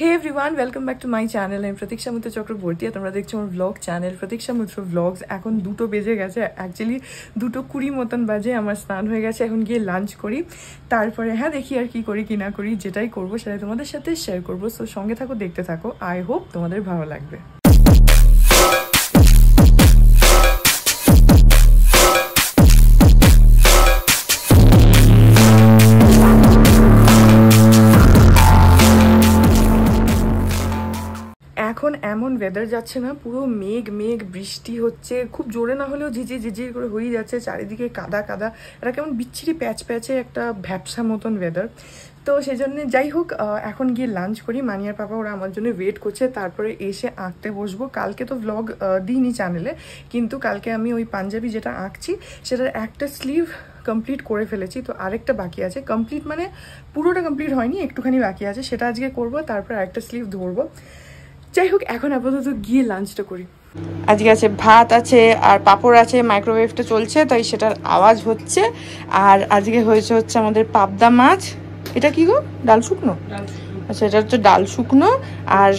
Hey everyone, welcome back to my channel. I'm Pratiksha Mitra Chakraborty. তোমরা দেখছো আমার vlog channel Pratiksha Mitra vlogs. এখন 2টো বেজে গেছে, অ্যাকচুয়ালি 2:20 মতন বাজে। আমার স্নান হয়ে গেছে, এখন গিয়ে লাঞ্চ করি, তারপরে দেখি আর কি করি কি না করি, যেটাই করব সেটাই তোমাদের সাথে শেয়ার করব। সো সঙ্গে থাকো, দেখতে থাকো। আই হোপ তোমাদের ভালো লাগবে। এখন এমন ওয়েদার যাচ্ছে না, পুরো মেঘ মেঘ, বৃষ্টি হচ্ছে, খুব জোরে না হলেও ঝিঝির ঝিঝির করে হয়ে যাচ্ছে, চারিদিকে কাদা কাদা, এটা কেমন বিচ্ছিরি প্যাচ প্যাচে একটা ভ্যাপসা মতন ওয়েদার। তো সেই জন্য যাই হোক, এখন গিয়ে লাঞ্চ করি। মানিয়ার পাপা ওরা আমার জন্য ওয়েট করছে, তারপরে এসে আঁকতে বসবো। কালকে তো ভ্লগ দিইনি চ্যানেলে, কিন্তু কালকে আমি ওই পাঞ্জাবি যেটা আঁকছি সেটার একটা স্লিভ কমপ্লিট করে ফেলেছি, তো আরেকটা বাকি আছে। কমপ্লিট মানে পুরোটা কমপ্লিট হয়নি, একটুখানি বাকি আছে, সেটা আজকে করবো, তারপর আরেকটা স্লিভ ধরবো। যাই হোক, এখন আপাতত গিয়ে লাঞ্চটা করি। আজকে আছে ভাত আছে আর পাঁপড় আছে, মাইক্রোওয়েভটা চলছে তাই সেটার আওয়াজ হচ্ছে। আর আজকে হয়েছে হচ্ছে আমাদের পাবদা মাছ। এটা কি গো, ডাল শুকনো? আচ্ছা, এটা হচ্ছে ডাল শুকনো। আর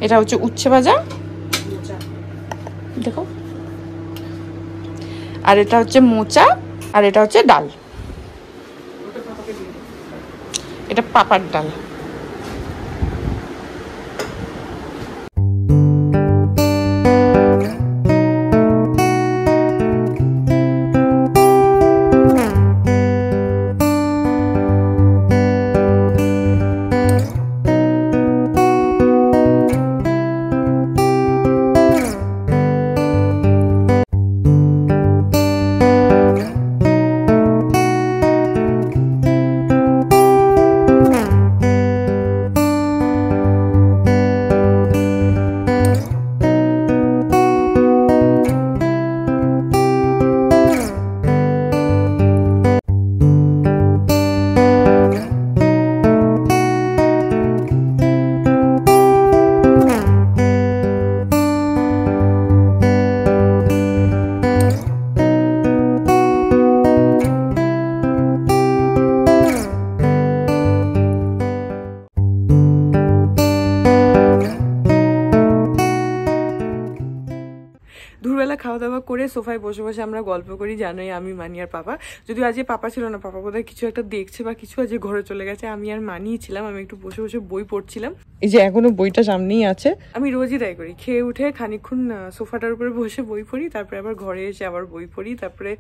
এটা হচ্ছে উচ্ছে ভাজা, দেখো। আর এটা হচ্ছে মোচা, আর এটা হচ্ছে ডাল, এটা পাপার ডাল। দুপুরবেলা খাওয়া দাওয়া করে সোফায় বসে বসে আমরা গল্প করি, জানোই আমি, মানি আর পাপা। যদিও আজকে পাপা ছিল না, পাপা বোধহয় কিছু একটা দেখছে বা কিছু, আজকে ঘরে চলে গেছে। আমি আর মানিই ছিলাম, আমি একটু বসে বসে বই পড়ছিলাম। এই যে এখনো বইটা সামনেই আছে। আমি রোজই তাই করি, খেয়ে উঠে খানিকক্ষণ সোফাটার উপরে বসে বই পড়ি, তারপরে আবার ঘরে এসে আবার বই পড়ি, তারপরে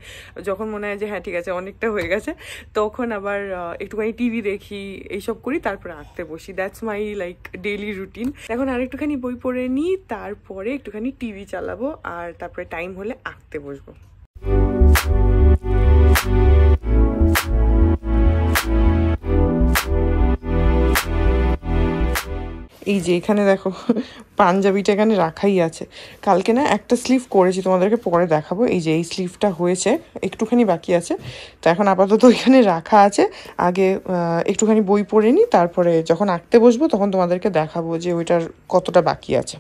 যখন মনে হয় যে হ্যাঁ ঠিক আছে অনেকটা হয়ে গেছে, তখন আবার একটুখানি টিভি দেখি, এইসব করি, তারপরে আঁকতে বসি। That's my like daily routine. এখন আর একটুখানি বই পড়ে নিই, তারপরে একটুখানি টিভি চালাবো, আর তারপরে টাইম হলে আঁকতে বসবো। এই যে এখানে দেখো পাঞ্জাবিটা এখানে রাখাই আছে। কালকে না একটা স্লিভ করেছি, তোমাদেরকে পরে দেখাবো। এই যে এই স্লিভটা হয়েছে, একটুখানি বাকি আছে, তো এখন আপাতত এখানে রাখা আছে। আগে একটুখানি বই পড়ে নিই, তারপরে যখন আঁকতে বসবো তখন তোমাদেরকে দেখাবো যে ওইটার কতটা বাকি আছে।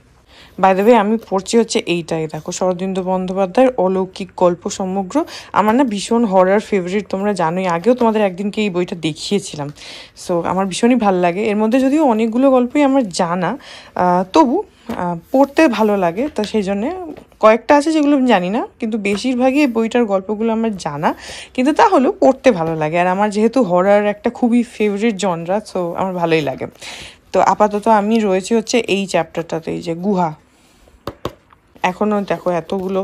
বাই দ্য ওয়ে, আমি পড়ছি হচ্ছে এইটাই, দেখো, শরদিন্দু বন্দ্যোপাধ্যায়ের অলৌকিক গল্প সমগ্র। আমার না ভীষণ হরর ফেভারিট, তোমরা জানোই, আগেও তোমাদের একদিনকে এই বইটা দেখিয়েছিলাম। সো আমার ভীষণই ভালো লাগে। এর মধ্যে যদিও অনেকগুলো গল্পই আমার জানা, তবু পড়তে ভালো লাগে, তা সেই জন্যে কয়েকটা আছে যেগুলো আমি জানি না, কিন্তু বেশিরভাগই এই বইটার গল্পগুলো আমার জানা, কিন্তু তাহলেও পড়তে ভালো লাগে। আর আমার যেহেতু হরর একটা খুবই ফেভারিট জনরা, সো আমার ভালোই লাগে। তো আপাতত আমি রয়েছি হচ্ছে এই চ্যাপ্টারটাতে, এই যে গুহা। এখনও দেখো এতগুলো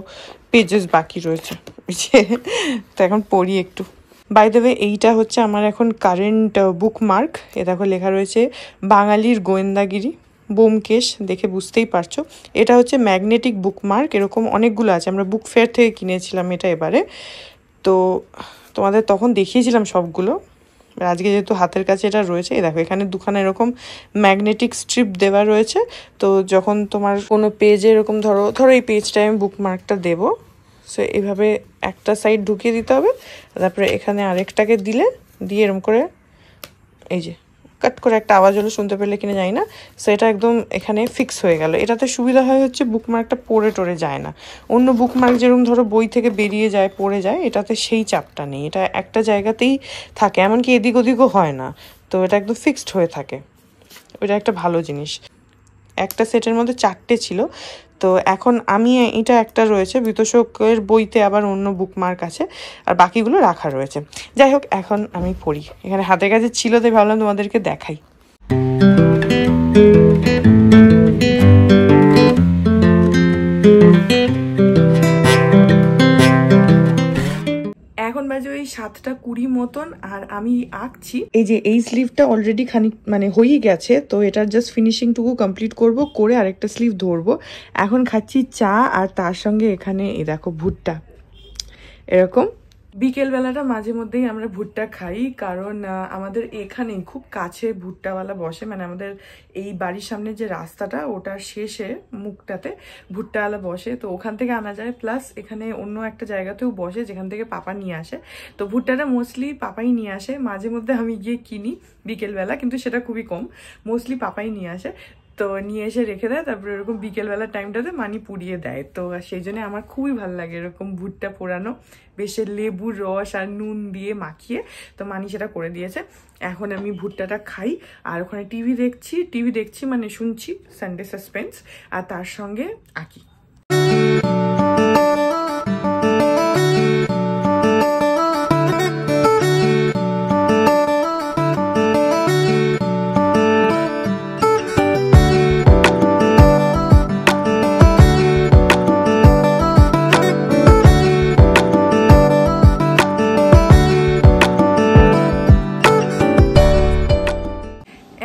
পেজেস বাকি রয়েছে, তো এখন পড়ি একটু। বাই দ্য ওয়ে, এইটা হচ্ছে আমার এখন কারেন্ট বুকমার্ক। এ দেখো লেখা রয়েছে বাঙালির গোয়েন্দাগিরি, ব্যোমকেশ, দেখে বুঝতেই পারছো। এটা হচ্ছে ম্যাগনেটিক বুকমার্ক, এরকম অনেকগুলো আছে, আমরা বুক ফেয়ার থেকে কিনেছিলাম এটা এবারে। তো তোমাদের তখন দেখিয়েছিলাম সবগুলো, আজকে যেহেতু হাতের কাছে এটা রয়েছে। এই দেখো এখানে দুখানা এরকম ম্যাগনেটিক স্ট্রিপ দেওয়া রয়েছে, তো যখন তোমার কোনো পেজে এরকম ধরো এই পেজটায় আমি বুকমার্কটা দেবো, সো এইভাবে একটা সাইড ঢুকিয়ে দিতে হবে, তারপরে এখানে আরেকটাকে দিয়ে এরকম করে, এই যে কাট করে একটা আওয়াজ হলো, শুনতে পেলে কিনা জানি না, সো এটা একদম এখানে ফিক্স হয়ে গেল। এটাতে সুবিধা হয় হচ্ছে বুকমার্কটা পড়ে টরে যায় না। অন্য বুকমার্ক যেরকম ধরো বই থেকে বেরিয়ে যায়, পড়ে যায়, এটাতে সেই চাপটা নেই, এটা একটা জায়গাতেই থাকে, এমনকি এদিক ওদিকও হয় না। তো এটা একদম ফিক্সড হয়ে থাকে, ওটা একটা ভালো জিনিস। একটা সেটের মধ্যে 4টে ছিল, তো এখন আমি এটা একটা রয়েছে বিতোষকের বইতে, আবার অন্য বুকমার্ক আছে, আর বাকিগুলো রাখা রয়েছে। যাই হোক, এখন আমি পড়ি। এখানে হাতের কাছে ছিল, তাই ভাবলাম তোমাদেরকে দেখাই। এখন বাজে ওই 7:20 মতন, আর আমি আঁকছি। এই যে এই স্লিভটা অলরেডি খানিক মানে হয়েই গেছে, তো এটার জাস্ট ফিনিশিং টুকু কমপ্লিট করব, করে আরেকটা স্লিভ ধরবো। এখন খাচ্ছি চা, আর তার সঙ্গে এখানে এই দেখো ভুট্টা। এরকম বিকেলবেলাটা মাঝে মধ্যেই আমরা ভুট্টা খাই, কারণ আমাদের এখানে খুব কাছে ভুট্টাওয়ালা বসে, মানে আমাদের এই বাড়ির সামনে যে রাস্তাটা ওটার শেষে মুখটাতে ভুট্টাওয়ালা বসে, তো ওখান থেকে আনা যায়। প্লাস এখানে অন্য একটা জায়গাতেও বসে যেখান থেকে পাপা নিয়ে আসে, তো ভুট্টাটা মোস্টলি পাপাই নিয়ে আসে। মাঝে মধ্যে আমি গিয়ে কিনি বিকেলবেলা, কিন্তু সেটা খুবই কম, মোস্টলি পাপাই নিয়ে আসে। তো নিয়ে এসে রেখে দেয়, তারপরে এরকম বিকেলবেলার টাইমটাতে মানি পুড়িয়ে দেয়। তো সেই জন্য আমার খুবই ভালো লাগে এরকম ভুট্টা পোড়ানো, বেশ লেবুর রস আর নুন দিয়ে মাখিয়ে, তো মানি সেটা করে দিয়েছে। এখন আমি ভুট্টাটা খাই, আর ওখানে টিভি দেখছি মানে শুনছি সানডে সাসপেন্স, আর তার সঙ্গে আঁকি।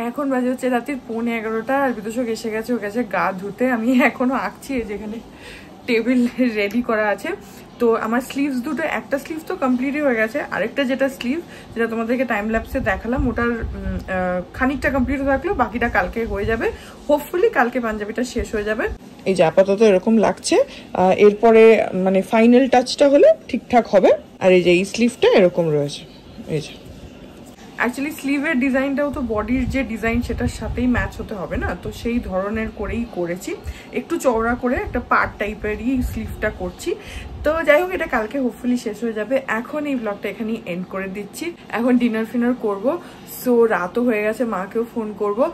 এখন বাজে হচ্ছে রাতের 11:15, আর বিতোষক এসে গেছে, ও গেছে গা ধুতে। আমি এখনো আঁকছি, যেখানে টেবিল রেডি করা আছে। তো আমার স্লিভস দুটো, একটা স্লিভ তো কমপ্লিটই হয়ে গেছে, আরেকটা যেটা স্লিভ যেটা তোমাদেরকে টাইম ল্যাপসে দেখালাম, ওটার খানিকটা কমপ্লিট থাকলো, বাকিটা কালকে হয়ে যাবে। হোপফুলি কালকে পাঞ্জাবিটা শেষ হয়ে যাবে। এই যে আপাতত এরকম লাগছে, এরপরে মানে ফাইনাল টাচটা হলে ঠিকঠাক হবে। আর এই যে এই স্লিভটা এরকম রয়েছে, এই যে অ্যাকচুয়ালি স্লিভের ডিজাইনটাও তো বডির যে ডিজাইন সেটার সাথেই ম্যাচ হতে হবে না, তো সেই ধরনের করেই করেছি, একটু চওড়া করে একটা পার্ট টাইপেরই স্লিভটা করছি। তো যাই হোক, এটা কালকে হোপফুলি শেষ হয়ে যাবে। এখন এই ব্লগটা এখানেই এন্ড করে দিচ্ছি। এখন ডিনার ফিনার করবো, সো রাতও হয়ে গেছে, মাকেও ফোন করবো।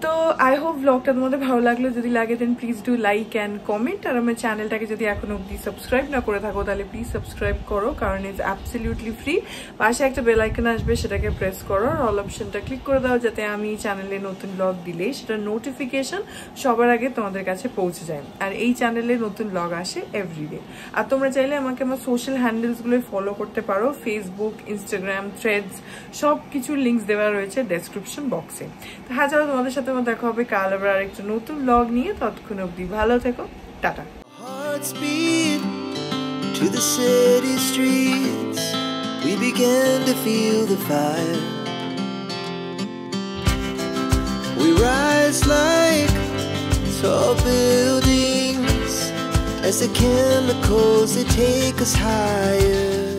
তো আই হোপ ব্লগটা তোমাদের ভালো লাগলো। যদি লাগে then please do like and comment, আর আমার চ্যানেলটাকে যদি এখনো অব্দি সাবস্ক্রাইব না করে থাকো তাহলে প্লিজ সাবস্ক্রাইব করো, কারণ ইজ অ্যাবসলিউটলি ফ্রি। পাশে একটা বেল আইকন আসবে, সেটাকে প্রেস করো, আর অল অপশনটা ক্লিক করে দাও, যাতে আমি চ্যানেলে নতুন ব্লগ দিলেই সেটা নোটিফিকেশন সবার আগে তোমাদের কাছে পৌঁছে যায়। আর এই চ্যানেলে নতুন ব্লগ আসে এভরিডে। আর তোমরা চাইলে আমাকে আমার সোশ্যাল হ্যান্ডেলসগুলোয় ফলো করতে পারো, ফেসবুক, ইনস্টাগ্রাম, থ্রেডস, সব কিছুর লিঙ্কস দেওয়া রয়েছে ডেসক্রিপশন বক্সে। তো হ্যাঁ, চলো তোমাদের সাথে দেখা হবে কাল আবার আরেকটা নতুন ব্লগ নিয়ে। ততক্ষণ অবধি ভালো থেকো, tata. Hearts beat to the city streets, we began to feel the fire. We rise like tall buildings as the chemicals they take us higher.